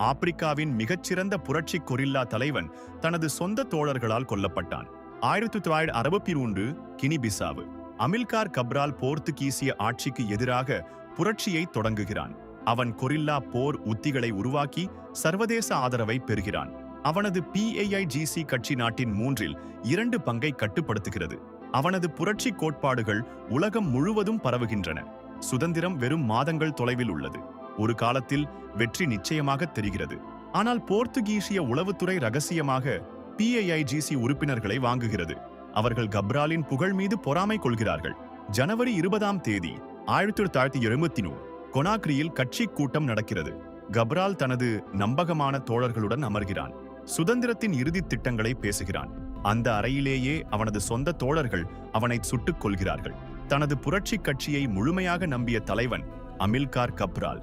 ஆப்பிரிக்காவின் மிகச்சிறந்த புரட்சி கொரில்லா தலைவன் தனது சொந்த தோழர்களால் கொல்லப்பட்டான். 1963 கினி பிசாவு. அமில்கார் கப்ரால் போர்த்துகீசிய ஆட்சிக்கு எதிராக புரட்சியை தொடங்குகிறான். அவன் கொரில்லா போர் உத்திகளை உருவாக்கி சர்வதேச ஆதரவை பெறுகிறான். அவனது PAIGC கட்சி நாட்டின் 2/3 பங்கை கட்டுப்படுத்துகிறது. அவனது புரட்சி கோட்பாடுகள் உலகம் முழுவதும் பரவுகின்றன. சுதந்திரம் வெறும் மாதங்கள் தொலைவில் உள்ளது. ஒரு காலத்தில் வெற்றி நிச்சயமாக தெரிகிறது. ஆனால் போர்த்துகீசிய உளவுத்துறை ரகசியமாக PAIGC உறுப்பினர்களை வாங்குகிறது. அவர்கள் கப்ராலின் புகழ் மீது பொறாமை கொள்கிறார்கள். ஜனவரி 20 1973 கொனாக்ரியில் கட்சி கூட்டம் நடக்கிறது. கப்ரால் தனது நம்பகமான தோழர்களுடன் அமர்கிறான். சுதந்திரத்தின் இறுதி திட்டங்களை பேசுகிறான். அந்த அறையிலேயே அவனது சொந்த தோழர்கள் அவனை சுட்டுக் கொள்கிறார்கள். தனது புரட்சி கட்சியை முழுமையாக நம்பிய தலைவன் அமில்கார் கப்ரால்